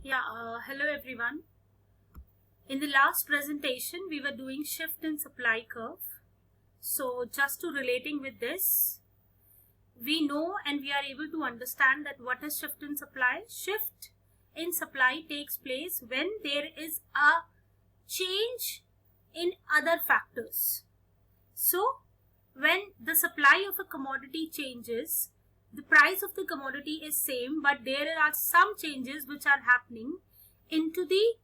Hello everyone. In the last presentation, we were doing shift in supply curve. So just to relating with this, we know and we are able to understand that what is shift in supply? Shift in supply takes place when there is a change in other factors. So when the supply of a commodity changes, the price of the commodity is same, but there are some changes which are happening into the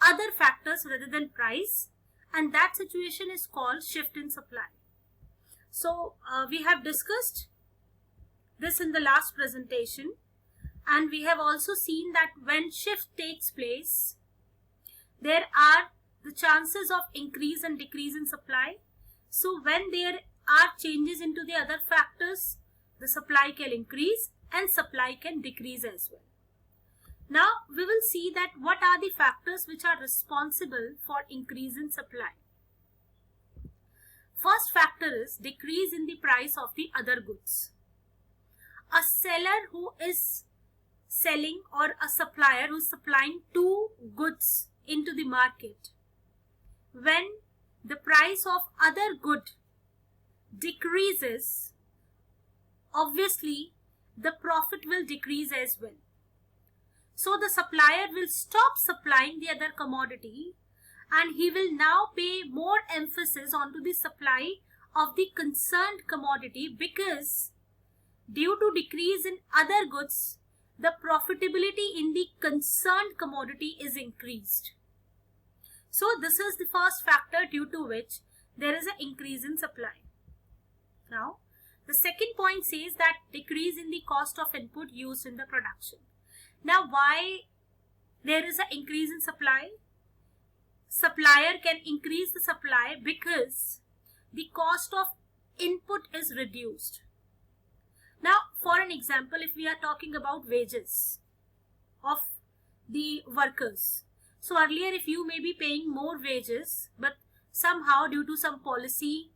other factors rather than price, and that situation is called shift in supply. So we have discussed this in the last presentation, and we have also seen that when shift takes place, there are the chances of increase and decrease in supply. So when there are changes into the other factors, the supply can increase and supply can decrease as well. Now we will see that what are the factors which are responsible for increase in supply. First factor is decrease in the price of the other goods. A seller who is selling or a supplier who is supplying two goods into the market, when the price of other good decreases, obviously the profit will decrease as well. So the supplier will stop supplying the other commodity and he will now pay more emphasis onto the supply of the concerned commodity, because due to decrease in other goods, the profitability in the concerned commodity is increased. So this is the first factor due to which there is an increase in supply. Now the second point says that decrease in the cost of input used in the production. Now why there is an increase in supply? Supplier can increase the supply because the cost of input is reduced. Now for an example, if we are talking about wages of the workers. So earlier if you may be paying more wages, but somehow due to some policy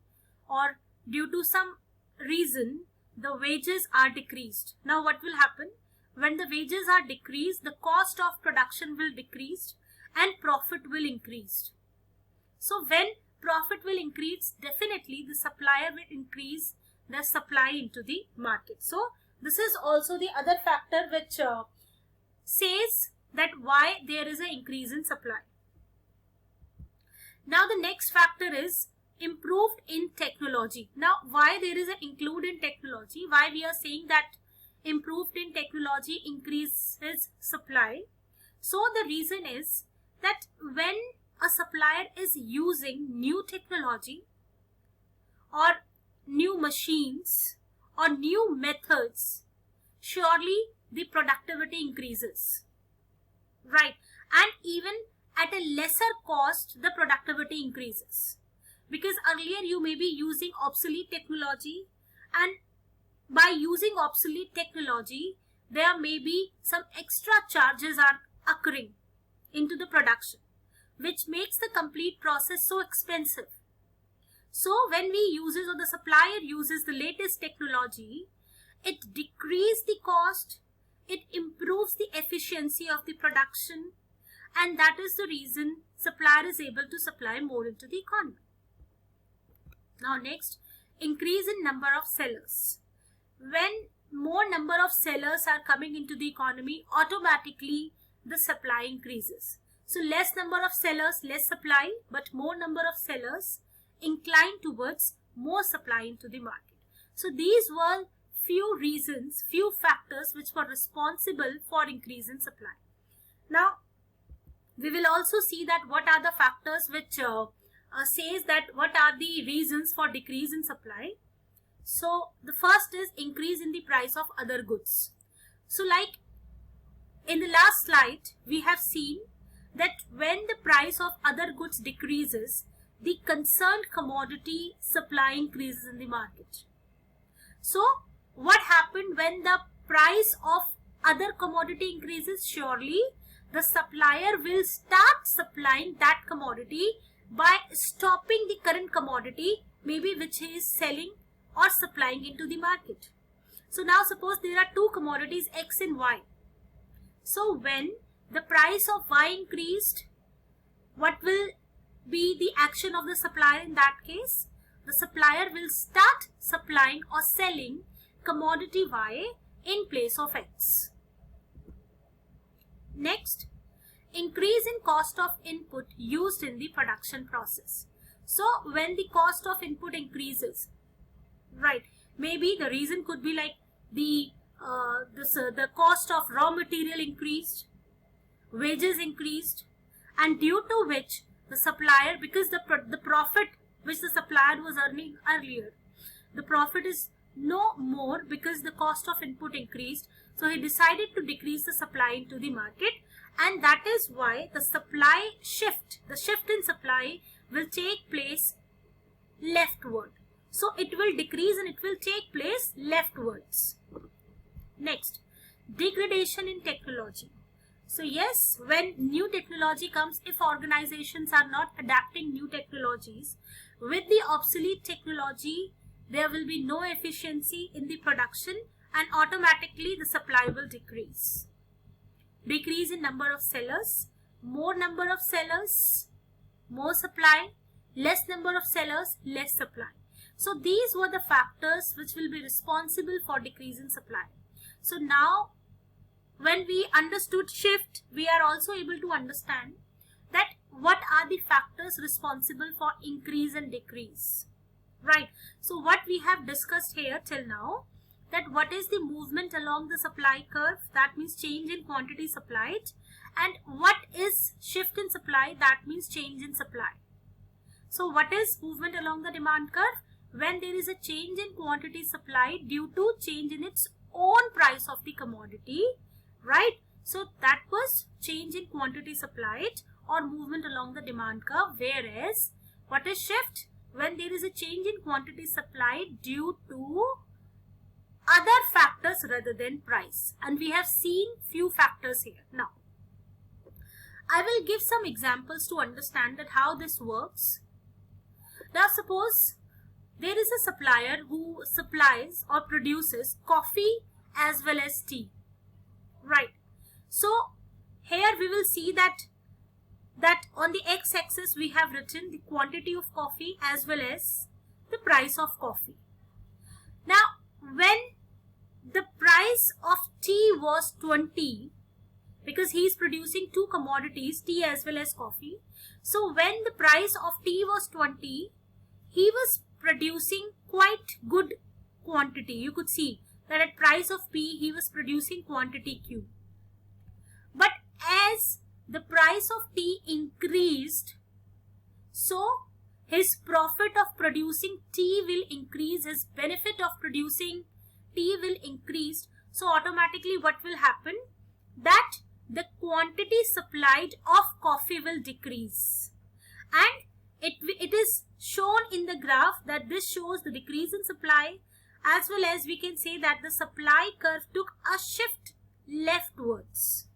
or due to some reason the wages are decreased. Now what will happen? When the wages are decreased, the cost of production will decrease and profit will increase. So when profit will increase, definitely the supplier will increase the supply into the market. So this is also the other factor which says that why there is an increase in supply. Now the next factor is improved in technology. Now why there is an include in technology? Why we are saying that improved in technology increases supply? So the reason is that when a supplier is using new technology or new machines or new methods, surely the productivity increases, right? And even at a lesser cost, the productivity increases. Because earlier you may be using obsolete technology, and by using obsolete technology there may be some extra charges are occurring into the production, which makes the complete process so expensive. So when we uses or the supplier uses the latest technology, it decreases the cost, it improves the efficiency of the production, and that is the reason supplier is able to supply more into the economy. Now next, increase in number of sellers. When more number of sellers are coming into the economy, automatically the supply increases. So less number of sellers, less supply, but more number of sellers inclined towards more supply into the market. So these were few reasons, few factors which were responsible for increase in supply. Now we will also see that what are the factors which says that what are the reasons for decrease in supply. So the first is increase in the price of other goods. So like in the last slide we have seen that when the price of other goods decreases, the concerned commodity supply increases in the market. So what happened when the price of other commodity increases? Surely the supplier will start supplying that commodity by stopping the current commodity, maybe which he is selling or supplying into the market. So now suppose there are two commodities X and Y. So when the price of Y increased, what will be the action of the supplier in that case? The supplier will start supplying or selling commodity Y in place of X. Next, increase in cost of input used in the production process. So when the cost of input increases, right, maybe the reason could be like the cost of raw material increased, wages increased, and due to which the supplier, because the profit which the supplier was earning earlier, the profit is no more because the cost of input increased. So he decided to decrease the supply into the market, and that is why the supply shift, the shift in supply will take place leftward. So it will decrease and it will take place leftwards. Next, degradation in technology. So yes, when new technology comes, if organizations are not adapting new technologies, with the obsolete technology, there will be no efficiency in the production and automatically the supply will decrease. Decrease in number of sellers, more number of sellers, more supply, less number of sellers, less supply. So these were the factors which will be responsible for decrease in supply. So now when we understood shift, we are also able to understand that what are the factors responsible for increase and decrease, right? So what we have discussed here till now, that what is the movement along the supply curve, that means change in quantity supplied, and what is shift in supply, that means change in supply. So what is movement along the demand curve? When there is a change in quantity supplied due to change in its own price of the commodity, right? So that was change in quantity supplied or movement along the demand curve. Whereas what is shift? When there is a change in quantity supplied due to other factors rather than price. And we have seen few factors here. Now, I will give some examples to understand that how this works. Now suppose there is a supplier who supplies or produces coffee as well as tea, right? So here we will see that on the x-axis we have written the quantity of coffee as well as the price of coffee. Now when the price of tea was 20, because he is producing two commodities, tea as well as coffee. So when the price of tea was 20, he was producing quite good quantity. You could see that at price of P, he was producing quantity Q. But as the price of tea increased, so his profit of producing tea will increase, his benefit of producing tea will increase. So automatically what will happen? That the quantity supplied of coffee will decrease. And it is shown in the graph that this shows the decrease in supply, as well as we can say that the supply curve took a shift leftwards.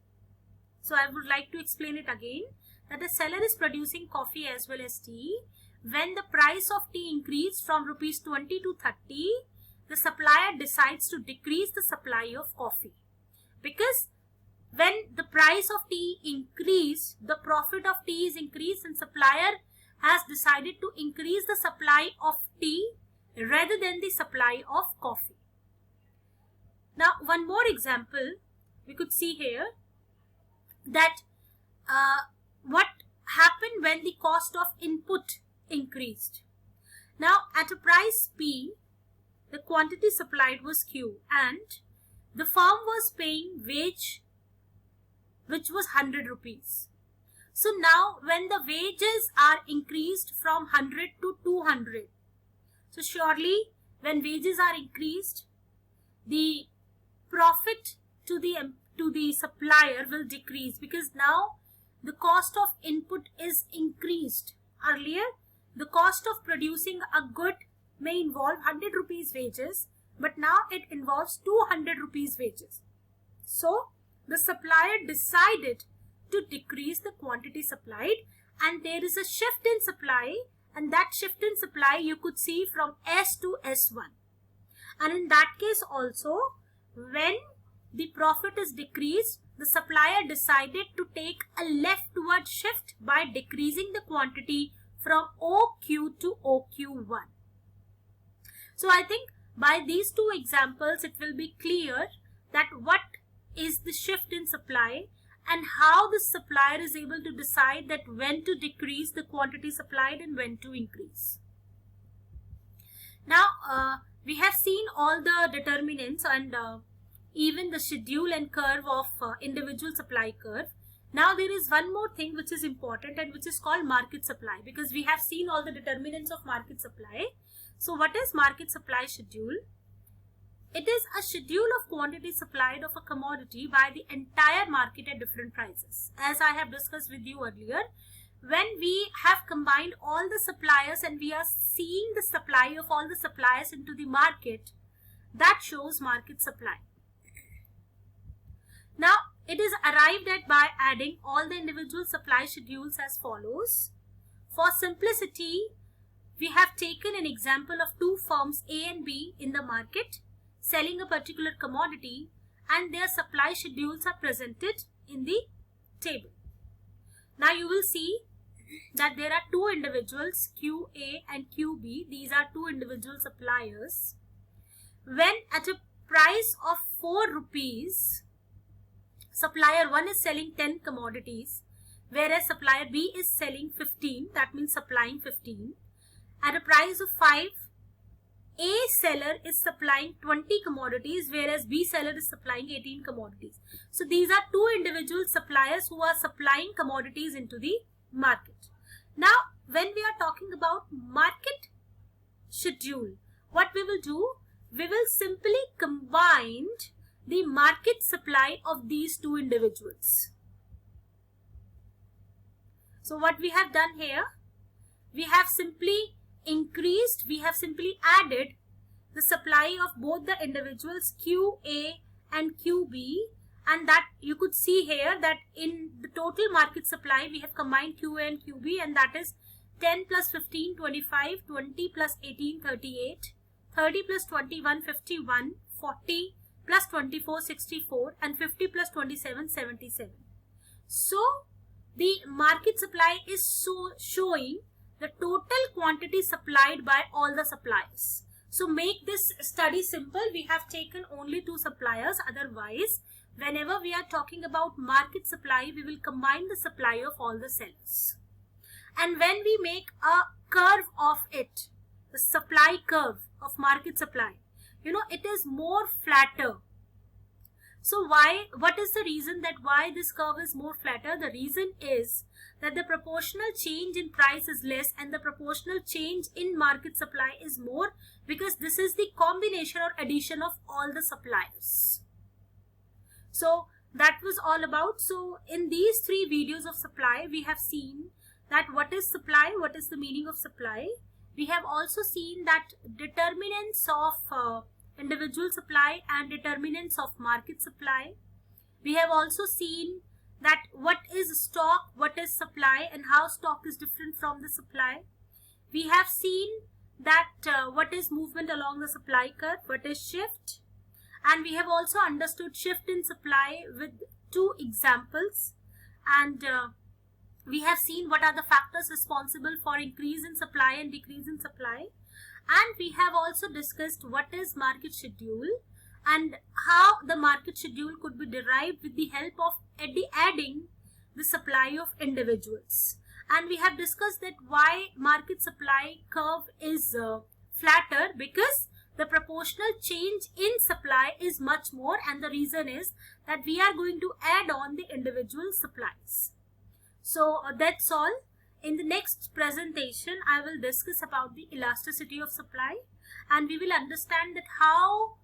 So I would like to explain it again, that the seller is producing coffee as well as tea. When the price of tea increased from rupees 20 to 30, the supplier decides to decrease the supply of coffee. Because when the price of tea increased, the profit of tea is increased, and supplier has decided to increase the supply of tea rather than the supply of coffee. Now one more example we could see here, that what happened when the cost of input increased. Now at a price P, the quantity supplied was Q and the firm was paying wage which was 100 rupees. So now when the wages are increased from 100 to 200, so surely when wages are increased, the profit to the supplier will decrease, because now the cost of input is increased. Earlier, the cost of producing a good may involve 100 rupees wages, but now it involves 200 rupees wages. So the supplier decided to decrease the quantity supplied, and there is a shift in supply, and that shift in supply you could see from S to S1. And in that case also, when the profit is decreased, the supplier decided to take a leftward shift by decreasing the quantity from OQ to OQ1. So I think by these two examples it will be clear that what is the shift in supply and how the supplier is able to decide that when to decrease the quantity supplied and when to increase. Now we have seen all the determinants and even the schedule and curve of individual supply curve. Now there is one more thing which is important and which is called market supply, because we have seen all the determinants of market supply. So what is market supply schedule? It is a schedule of quantity supplied of a commodity by the entire market at different prices. As I have discussed with you earlier, when we have combined all the suppliers and we are seeing the supply of all the suppliers into the market, that shows market supply. Now, it is arrived at by adding all the individual supply schedules as follows. For simplicity, we have taken an example of two firms A and B in the market selling a particular commodity, and their supply schedules are presented in the table. Now you will see that there are two individuals, QA and QB. These are two individual suppliers. When at a price of 4 rupees, supplier 1 is selling 10 commodities, whereas supplier B is selling 15, that means supplying 15. At a price of 5, A seller is supplying 20 commodities, whereas B seller is supplying 18 commodities. So these are two individual suppliers who are supplying commodities into the market. Now, when we are talking about market schedule, what we will do, we will simply combine the market supply of these two individuals. So what we have done here, we have simply increased, we have simply added the supply of both the individuals QA and QB, and that you could see here that in the total market supply we have combined QA and QB, and that is 10 plus 15, 25, 20 plus 18, 38, 30 plus 21, 51, 40 plus 24, 64, and 50 plus 27, 77. So the market supply is showing the total quantity supplied by all the suppliers. So make this study simple. We have taken only two suppliers. Otherwise, whenever we are talking about market supply, we will combine the supply of all the sellers. And when we make a curve of it, the supply curve of market supply, it is more flatter. So what is the reason that why this curve is more flatter? The reason is that the proportional change in price is less and the proportional change in market supply is more, because this is the combination or addition of all the suppliers. So that was all about. So in these three videos of supply, we have seen that what is supply, what is the meaning of supply. We have also seen that determinants of individual supply and determinants of market supply. We have also seen that what is stock, what is supply, and how stock is different from the supply. We have seen that what is movement along the supply curve, what is shift, and we have also understood shift in supply with two examples, and we have seen what are the factors responsible for increase in supply and decrease in supply, and we have also discussed what is market schedule and how the market schedule could be derived with the help of adding the supply of individuals. And we have discussed that why market supply curve is flatter, because the proportional change in supply is much more, and the reason is that we are going to add on the individual supplies. So that's all. In the next presentation, I will discuss about the elasticity of supply, and we will understand that how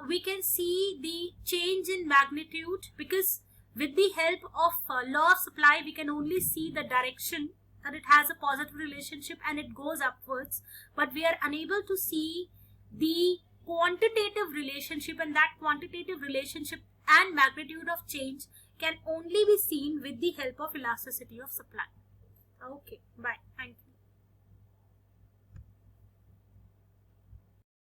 we can see the change in magnitude, because with the help of law of supply, we can only see the direction, that it has a positive relationship and it goes upwards, but we are unable to see the quantitative relationship, and that quantitative relationship and magnitude of change can only be seen with the help of elasticity of supply. Okay, bye. Thank you.